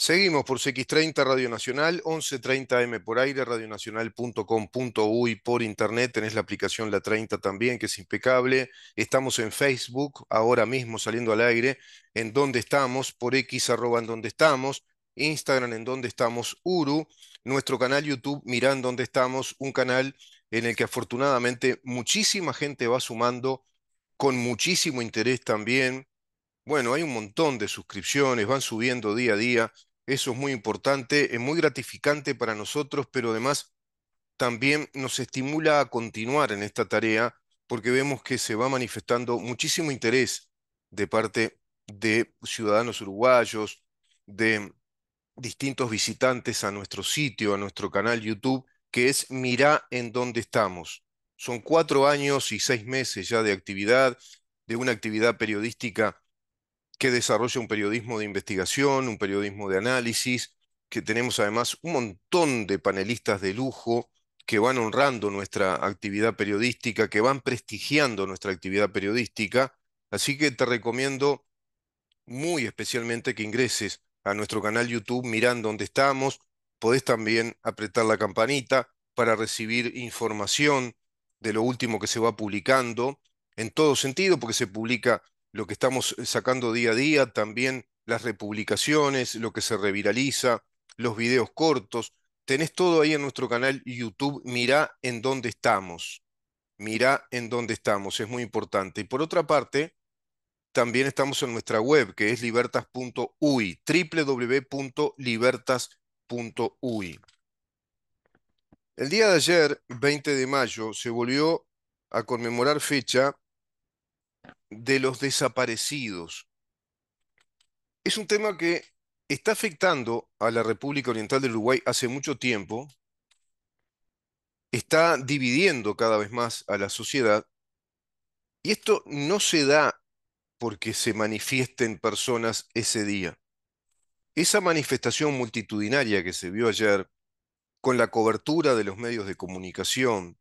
Seguimos por CX30 Radio Nacional, 11:30 AM por aire, radionacional.com.uy por internet. Tenés la aplicación La 30 también, que es impecable. Estamos en Facebook, ahora mismo saliendo al aire, en donde estamos, por X arroba en donde estamos, Instagram en donde estamos, Uru, nuestro canal YouTube, mirá en donde estamos, un canal en el que afortunadamente muchísima gente va sumando, con muchísimo interés también. Bueno, hay un montón de suscripciones, van subiendo día a día. Eso es muy importante, es muy gratificante para nosotros, pero además también nos estimula a continuar en esta tarea porque vemos que se va manifestando muchísimo interés de parte de ciudadanos uruguayos, de distintos visitantes a nuestro sitio, a nuestro canal YouTube, que es Mirá en dónde estamos. Son 4 años y 6 meses ya de actividad, de una actividad periodística que desarrolla un periodismo de investigación, un periodismo de análisis, que tenemos además un montón de panelistas de lujo que van honrando nuestra actividad periodística, que van prestigiando nuestra actividad periodística. Así que te recomiendo muy especialmente que ingreses a nuestro canal YouTube mirando dónde estamos. Podés también apretar la campanita para recibir información de lo último que se va publicando, en todo sentido, porque se publica lo que estamos sacando día a día, también las republicaciones, lo que se reviraliza, los videos cortos. Tenés todo ahí en nuestro canal YouTube. Mirá en dónde estamos. Mirá en dónde estamos. Es muy importante. Y por otra parte, también estamos en nuestra web, que es libertas.uy, www.libertas.uy. El día de ayer, 20 de mayo, se volvió a conmemorar fecha de los desaparecidos. Es un tema que está afectando a la República Oriental del Uruguay hace mucho tiempo, está dividiendo cada vez más a la sociedad, y esto no se da porque se manifiesten personas ese día. Esa manifestación multitudinaria que se vio ayer, con la cobertura de los medios de comunicación,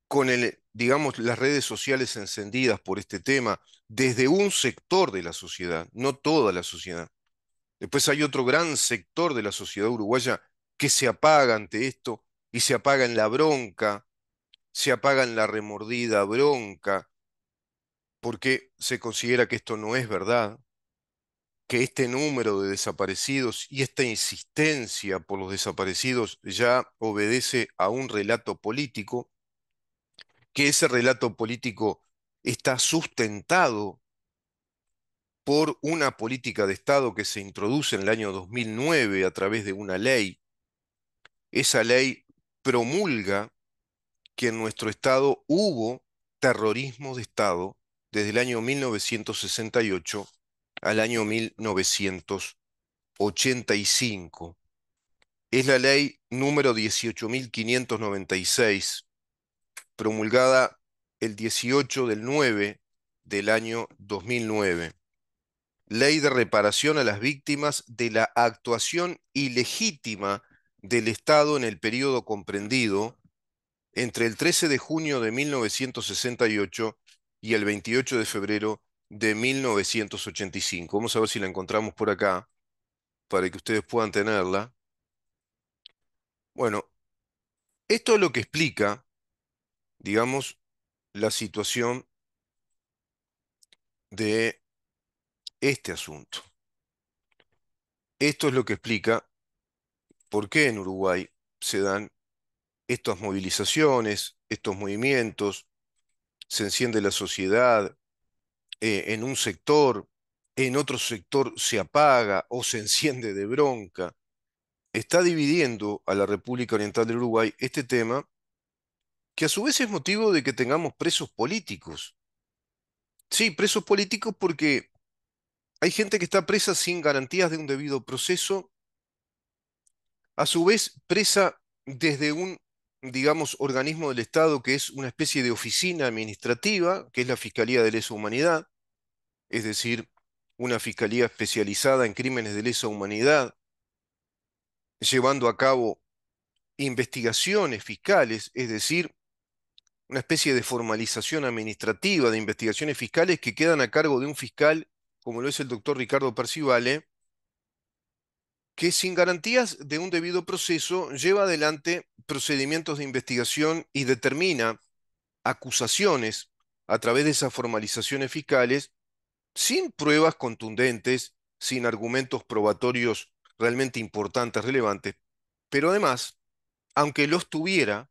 con digamos, las redes sociales encendidas por este tema, desde un sector de la sociedad, no toda la sociedad. Después hay otro gran sector de la sociedad uruguaya que se apaga ante esto y se apaga en la bronca, se apaga en la remordida bronca, porque se considera que esto no es verdad, que este número de desaparecidos y esta insistencia por los desaparecidos ya obedece a un relato político, que ese relato político está sustentado por una política de Estado que se introduce en el año 2009 a través de una ley. Esa ley promulga que en nuestro Estado hubo terrorismo de Estado desde el año 1968 al año 1985. Es la ley número 18.596, promulgada el 18 del 9 del año 2009. Ley de reparación a las víctimas de la actuación ilegítima del Estado en el periodo comprendido entre el 13 de junio de 1968 y el 28 de febrero de 1985. Vamos a ver si la encontramos por acá para que ustedes puedan tenerla. Bueno, esto es lo que explica, digamos, la situación de este asunto. Esto es lo que explica por qué en Uruguay se dan estas movilizaciones, estos movimientos, se enciende la sociedad en un sector, en otro sector se apaga o se enciende de bronca. Está dividiendo a la República Oriental del Uruguay este tema, que a su vez es motivo de que tengamos presos políticos. Sí, presos políticos porque hay gente que está presa sin garantías de un debido proceso, a su vez presa desde un, digamos, organismo del Estado que es una especie de oficina administrativa, que es la Fiscalía de Lesa Humanidad, es decir, una fiscalía especializada en crímenes de lesa humanidad, llevando a cabo investigaciones fiscales, es decir, una especie de formalización administrativa de investigaciones fiscales que quedan a cargo de un fiscal, como lo es el doctor Ricardo Percivale, que sin garantías de un debido proceso lleva adelante procedimientos de investigación y determina acusaciones a través de esas formalizaciones fiscales sin pruebas contundentes, sin argumentos probatorios realmente importantes, relevantes, pero además, aunque los tuviera,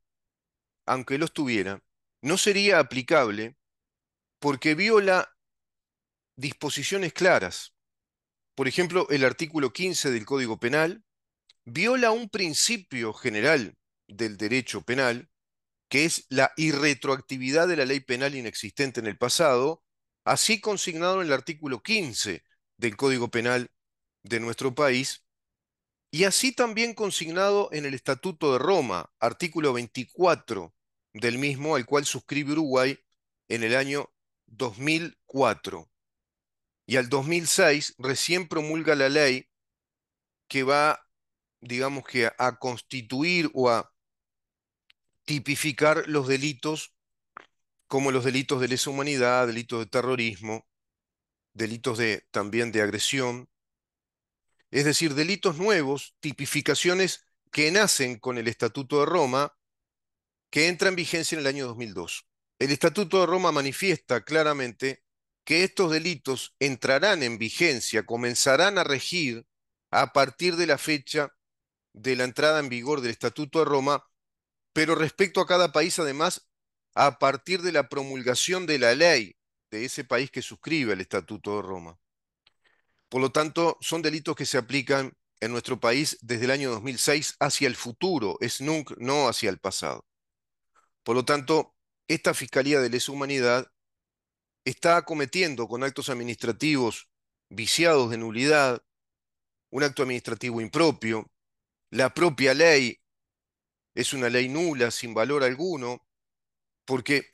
aunque los tuviera, no sería aplicable porque viola disposiciones claras. Por ejemplo, el artículo 15 del Código Penal viola un principio general del derecho penal, que es la irretroactividad de la ley penal inexistente en el pasado, así consignado en el artículo 15 del Código Penal de nuestro país, y así también consignado en el Estatuto de Roma, artículo 24 del mismo, al cual suscribe Uruguay en el año 2004. Y al 2006 recién promulga la ley que va, digamos que a constituir o a tipificar los delitos como los delitos de lesa humanidad, delitos de terrorismo, delitos también de agresión, es decir, delitos nuevos, tipificaciones que nacen con el Estatuto de Roma, que entra en vigencia en el año 2002. El Estatuto de Roma manifiesta claramente que estos delitos entrarán en vigencia, comenzarán a regir a partir de la fecha de la entrada en vigor del Estatuto de Roma, pero respecto a cada país, además, a partir de la promulgación de la ley de ese país que suscribe el Estatuto de Roma. Por lo tanto, son delitos que se aplican en nuestro país desde el año 2006 hacia el futuro, es nunc, no hacia el pasado. Por lo tanto, esta Fiscalía de Lesa Humanidad está acometiendo con actos administrativos viciados de nulidad, un acto administrativo impropio, la propia ley es una ley nula, sin valor alguno, porque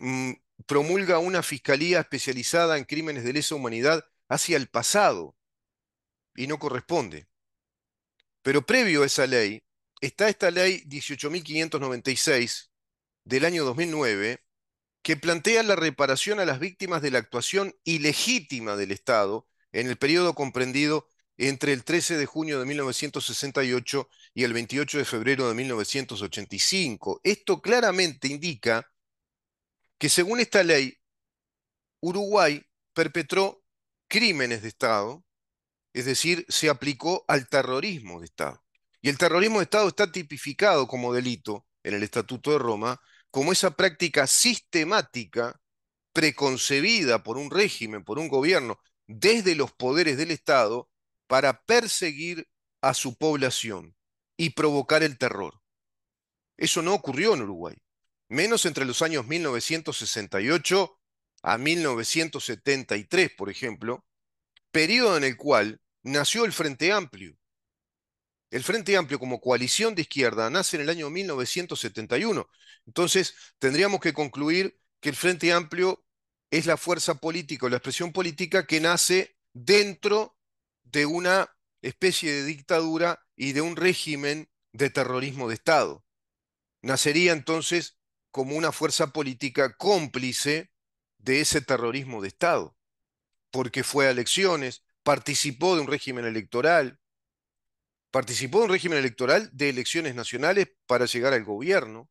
promulga una fiscalía especializada en crímenes de lesa humanidad hacia el pasado y no corresponde. Pero previo a esa ley está esta ley 18.596 del año 2009 que plantea la reparación a las víctimas de la actuación ilegítima del Estado en el periodo comprendido entre el 13 de junio de 1968 y el 28 de febrero de 1985. Esto claramente indica que según esta ley, Uruguay perpetró crímenes de Estado, es decir, se aplicó al terrorismo de Estado. Y el terrorismo de Estado está tipificado como delito en el Estatuto de Roma, como esa práctica sistemática, preconcebida por un régimen, por un gobierno, desde los poderes del Estado, para perseguir a su población y provocar el terror. Eso no ocurrió en Uruguay, menos entre los años 1968 a 1973, por ejemplo, periodo en el cual nació el Frente Amplio. El Frente Amplio como coalición de izquierda nace en el año 1971. Entonces, tendríamos que concluir que el Frente Amplio es la fuerza política o la expresión política que nace dentro de una especie de dictadura y de un régimen de terrorismo de Estado. Nacería entonces como una fuerza política cómplice de ese terrorismo de Estado, porque fue a elecciones, participó de un régimen electoral de elecciones nacionales para llegar al gobierno.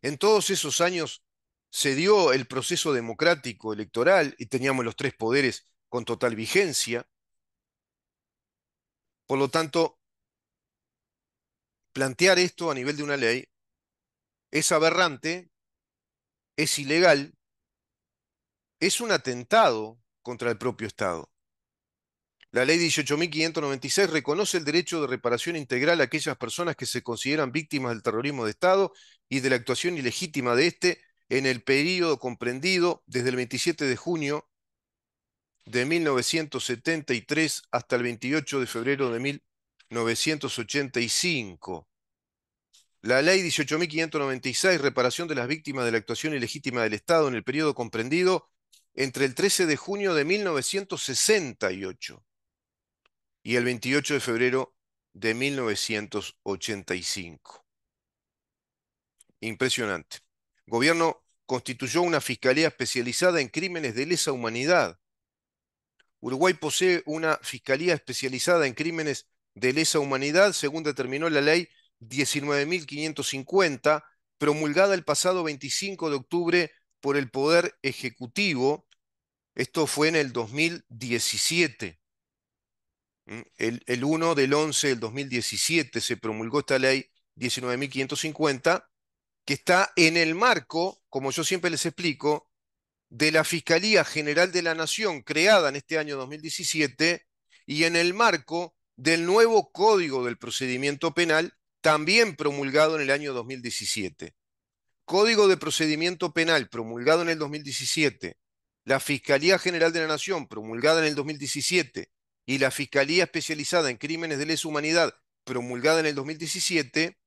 En todos esos años se dio el proceso democrático electoral y teníamos los tres poderes con total vigencia. Por lo tanto, plantear esto a nivel de una ley es aberrante, es ilegal, es un atentado contra el propio Estado. La ley 18.596 reconoce el derecho de reparación integral a aquellas personas que se consideran víctimas del terrorismo de Estado y de la actuación ilegítima de éste en el período comprendido desde el 27 de junio de 1973 hasta el 28 de febrero de 1985. La ley 18.596, reparación de las víctimas de la actuación ilegítima del Estado en el período comprendido entre el 13 de junio de 1968 y el 28 de febrero de 1985. Impresionante. El gobierno constituyó una fiscalía especializada en crímenes de lesa humanidad. Uruguay posee una fiscalía especializada en crímenes de lesa humanidad, según determinó la ley 19.550, promulgada el pasado 25 de octubre por el Poder Ejecutivo. Esto fue en el 2017. El 1 del 11 del 2017 se promulgó esta ley 19.550, que está en el marco, como yo siempre les explico, de la Fiscalía General de la Nación, creada en este año 2017, y en el marco del nuevo Código del Procedimiento Penal, también promulgado en el año 2017. Código de Procedimiento Penal, promulgado en el 2017, la Fiscalía General de la Nación, promulgada en el 2017, y la Fiscalía Especializada en Crímenes de Lesa Humanidad, promulgada en el 2017,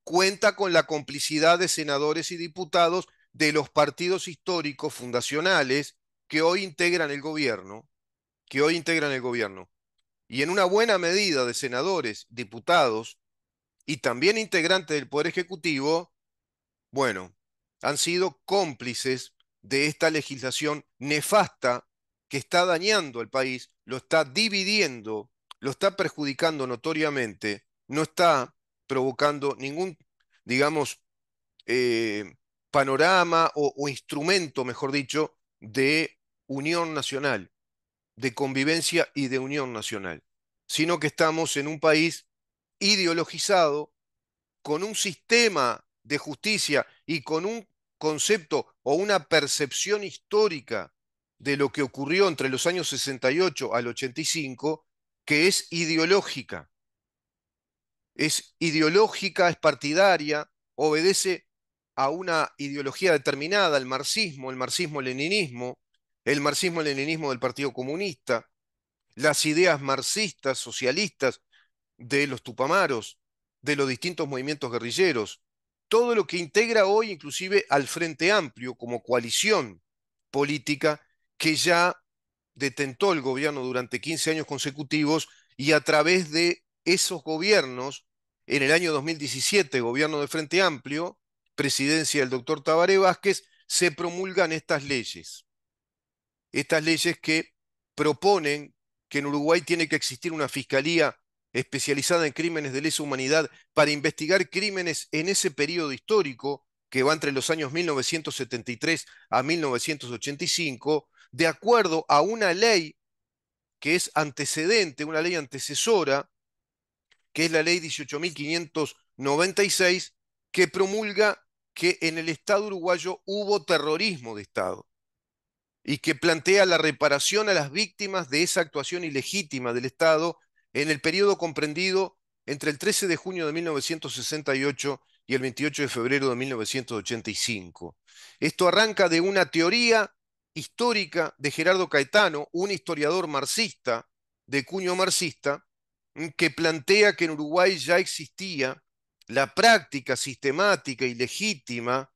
cuenta con la complicidad de senadores y diputados de los partidos históricos fundacionales que hoy integran el gobierno, que hoy integran el gobierno. Y en una buena medida de senadores, diputados y también integrantes del Poder Ejecutivo, bueno, han sido cómplices de esta legislación nefasta que está dañando al país, lo está dividiendo, lo está perjudicando notoriamente, no está provocando ningún, digamos, eh, panorama o instrumento, mejor dicho, de unión nacional, de convivencia y de unión nacional, sino que estamos en un país ideologizado, con un sistema de justicia y con un concepto o una percepción histórica de lo que ocurrió entre los años 68 al 85, que es ideológica, es partidaria, obedece a una ideología determinada, el marxismo-leninismo, el marxismo-leninismo del Partido Comunista, las ideas marxistas, socialistas de los Tupamaros, de los distintos movimientos guerrilleros, todo lo que integra hoy inclusive al Frente Amplio como coalición política que ya detentó el gobierno durante 15 años consecutivos, y a través de esos gobiernos, en el año 2017, gobierno de Frente Amplio, presidencia del doctor Tabaré Vázquez, se promulgan estas leyes que proponen que en Uruguay tiene que existir una fiscalía especializada en crímenes de lesa humanidad para investigar crímenes en ese periodo histórico que va entre los años 1973 a 1985, de acuerdo a una ley que es antecedente, una ley antecesora, que es la ley 18.596, que promulga que en el Estado uruguayo hubo terrorismo de Estado y que plantea la reparación a las víctimas de esa actuación ilegítima del Estado en el periodo comprendido entre el 13 de junio de 1968 y el 28 de febrero de 1985. Esto arranca de una teoría histórica de Gerardo Caetano, un historiador marxista, de cuño marxista, que plantea que en Uruguay ya existía la práctica sistemática y legítima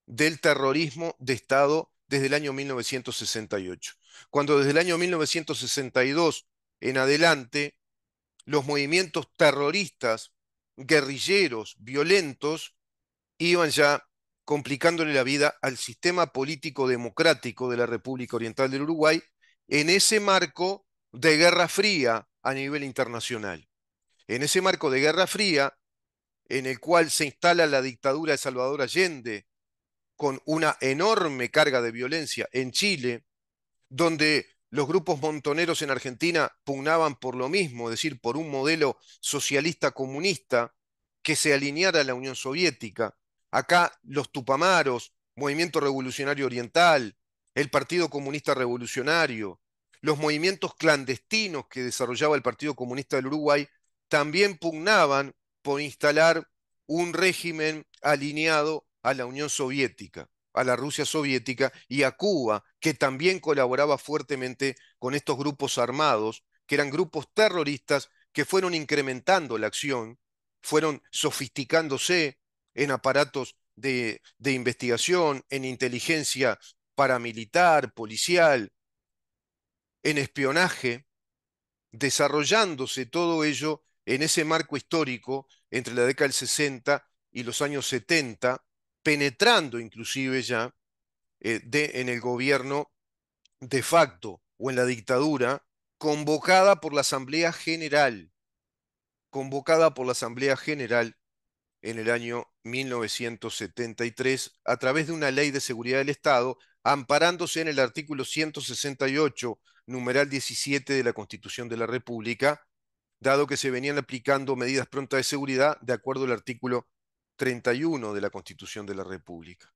del terrorismo de Estado desde el año 1968, cuando desde el año 1962 en adelante los movimientos terroristas, guerrilleros, violentos, iban ya complicándole la vida al sistema político democrático de la República Oriental del Uruguay en ese marco de Guerra Fría a nivel internacional. En ese marco de Guerra Fría, en el cual se instala la dictadura de Salvador Allende, con una enorme carga de violencia en Chile, donde los grupos montoneros en Argentina pugnaban por lo mismo, es decir, por un modelo socialista comunista que se alineara a la Unión Soviética. Acá los Tupamaros, Movimiento Revolucionario Oriental, el Partido Comunista Revolucionario, los movimientos clandestinos que desarrollaba el Partido Comunista del Uruguay, también pugnaban por instalar un régimen alineado a la Unión Soviética, a la Rusia soviética y a Cuba, que también colaboraba fuertemente con estos grupos armados, que eran grupos terroristas que fueron incrementando la acción, fueron sofisticándose en aparatos de investigación, en inteligencia paramilitar, policial, en espionaje, desarrollándose todo ello en ese marco histórico entre la década del 60 y los años 70, penetrando inclusive ya en el gobierno de facto o en la dictadura, convocada por la Asamblea General. convocada por la Asamblea General en el año 1973 a través de una ley de seguridad del Estado, amparándose en el artículo 168, numeral 17 de la Constitución de la República, dado que se venían aplicando medidas prontas de seguridad de acuerdo al artículo 31 de la Constitución de la República.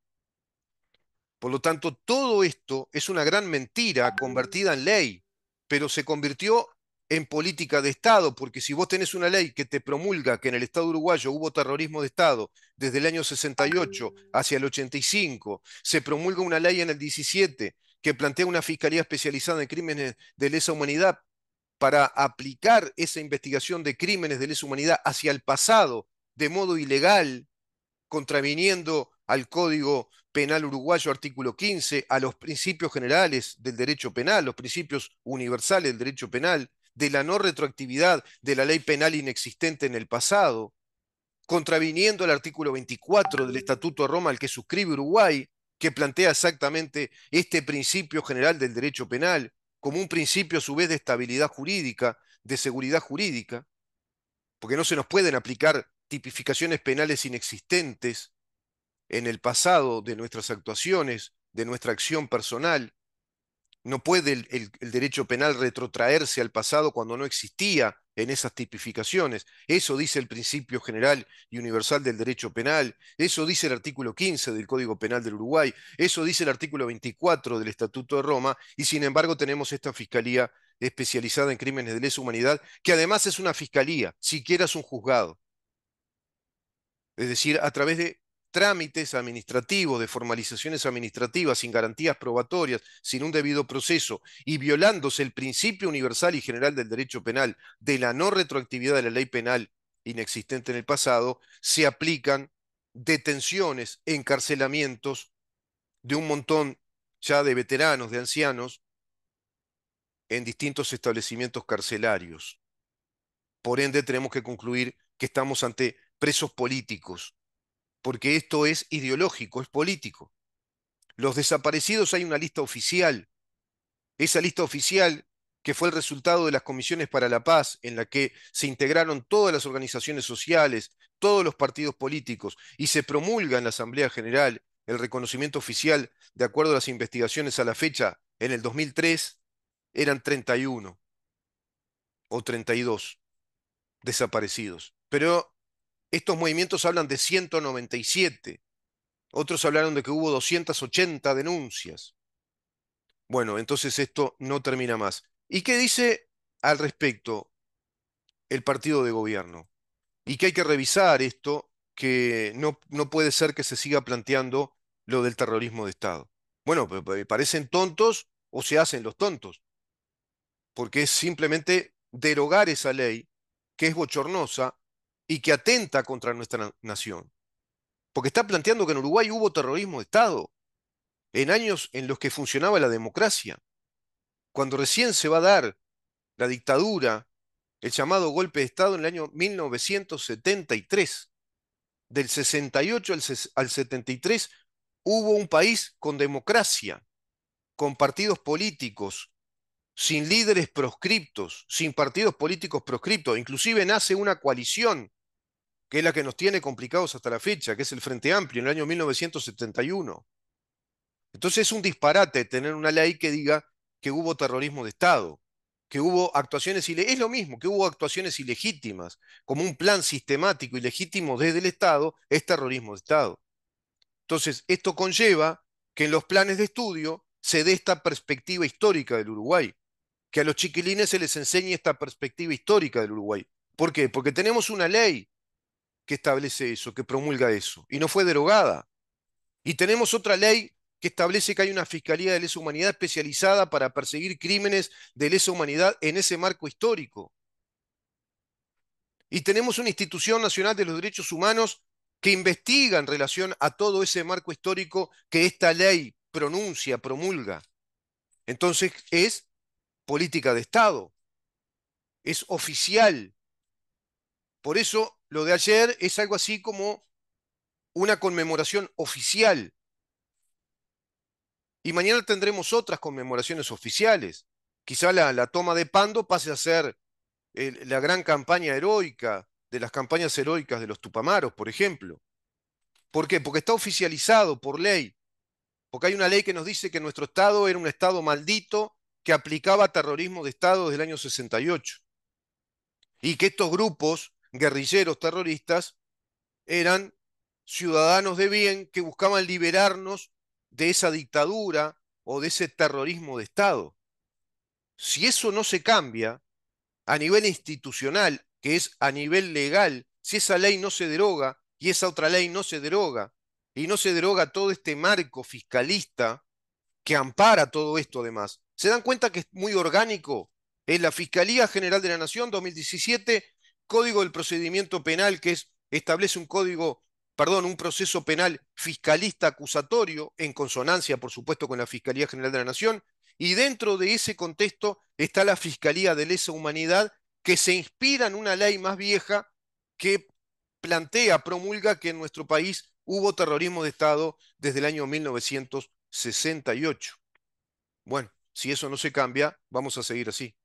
Por lo tanto, todo esto es una gran mentira convertida en ley, pero se convirtió en política de Estado, porque si vos tenés una ley que te promulga que en el Estado uruguayo hubo terrorismo de Estado desde el año 68 hacia el 85, se promulga una ley en el 17 que plantea una fiscalía especializada en crímenes de lesa humanidad para aplicar esa investigación de crímenes de lesa humanidad hacia el pasado de modo ilegal, contraviniendo al Código Penal uruguayo, artículo 15, a los principios generales del derecho penal, los principios universales del derecho penal, de la no retroactividad de la ley penal inexistente en el pasado, contraviniendo el artículo 24 del Estatuto de Roma al que suscribe Uruguay, que plantea exactamente este principio general del derecho penal como un principio a su vez de estabilidad jurídica, de seguridad jurídica, porque no se nos pueden aplicar tipificaciones penales inexistentes en el pasado de nuestras actuaciones, de nuestra acción personal. No puede el derecho penal retrotraerse al pasado cuando no existía en esas tipificaciones. Eso dice el principio general y universal del derecho penal. Eso dice el artículo 15 del Código Penal del Uruguay. Eso dice el artículo 24 del Estatuto de Roma. Y sin embargo tenemos esta fiscalía especializada en crímenes de lesa humanidad, que además es una fiscalía, siquiera es un juzgado. Es decir, a través de trámites administrativos, de formalizaciones administrativas, sin garantías probatorias, sin un debido proceso, y violándose el principio universal y general del derecho penal de la no retroactividad de la ley penal inexistente en el pasado, se aplican detenciones, encarcelamientos de un montón ya de veteranos, de ancianos, en distintos establecimientos carcelarios. Por ende, tenemos que concluir que estamos ante presos políticos, porque esto es ideológico, es político. Los desaparecidos, hay una lista oficial. Esa lista oficial, que fue el resultado de las comisiones para la paz, en la que se integraron todas las organizaciones sociales, todos los partidos políticos, y se promulga en la Asamblea General el reconocimiento oficial, de acuerdo a las investigaciones a la fecha, en el 2003, eran 31 o 32 desaparecidos. Pero estos movimientos hablan de 197. Otros hablaron de que hubo 280 denuncias. Bueno, entonces esto no termina más. ¿Y qué dice al respecto el partido de gobierno? Y que hay que revisar esto, que no puede ser que se siga planteando lo del terrorismo de Estado. Bueno, parecen tontos o se hacen los tontos, porque es simplemente derogar esa ley que es bochornosa y que atenta contra nuestra nación. Porque está planteando que en Uruguay hubo terrorismo de Estado en años en los que funcionaba la democracia, cuando recién se va a dar la dictadura, el llamado golpe de Estado en el año 1973. Del 68 al 73 hubo un país con democracia, con partidos políticos, sin líderes proscriptos, sin partidos políticos proscriptos. Inclusive nace una coalición, que es la que nos tiene complicados hasta la fecha, que es el Frente Amplio, en el año 1971. Entonces es un disparate tener una ley que diga que hubo terrorismo de Estado, que hubo actuaciones ilegítimas. Es lo mismo, que hubo actuaciones ilegítimas, como un plan sistemático y legítimo desde el Estado, es terrorismo de Estado. Entonces, esto conlleva que en los planes de estudio se dé esta perspectiva histórica del Uruguay, que a los chiquilines se les enseñe esta perspectiva histórica del Uruguay. ¿Por qué? Porque tenemos una ley que establece eso, que promulga eso, y no fue derogada. Y tenemos otra ley que establece que hay una Fiscalía de Lesa Humanidad especializada para perseguir crímenes de lesa humanidad en ese marco histórico. Y tenemos una Institución Nacional de los Derechos Humanos que investiga en relación a todo ese marco histórico que esta ley pronuncia, promulga. Entonces es política de Estado, es oficial. Por eso lo de ayer es algo así como una conmemoración oficial. Y mañana tendremos otras conmemoraciones oficiales. Quizá la toma de Pando pase a ser la gran campaña heroica, de las campañas heroicas de los Tupamaros, por ejemplo. ¿Por qué? Porque está oficializado por ley, porque hay una ley que nos dice que nuestro Estado era un Estado maldito que aplicaba terrorismo de Estado desde el año 68 y que estos grupos guerrilleros terroristas eran ciudadanos de bien que buscaban liberarnos de esa dictadura o de ese terrorismo de Estado. Si eso no se cambia a nivel institucional, que es a nivel legal, si esa ley no se deroga y esa otra ley no se deroga, y no se deroga todo este marco fiscalista que ampara todo esto además. ¿Se dan cuenta que es muy orgánico? Es la Fiscalía General de la Nación 2017, Código del Procedimiento Penal, que establece un código, perdón, un proceso penal fiscalista acusatorio, en consonancia, por supuesto, con la Fiscalía General de la Nación, y dentro de ese contexto está la Fiscalía de Lesa Humanidad, que se inspira en una ley más vieja que plantea, promulga que en nuestro país hubo terrorismo de Estado desde el año 1968. Bueno, si eso no se cambia, vamos a seguir así.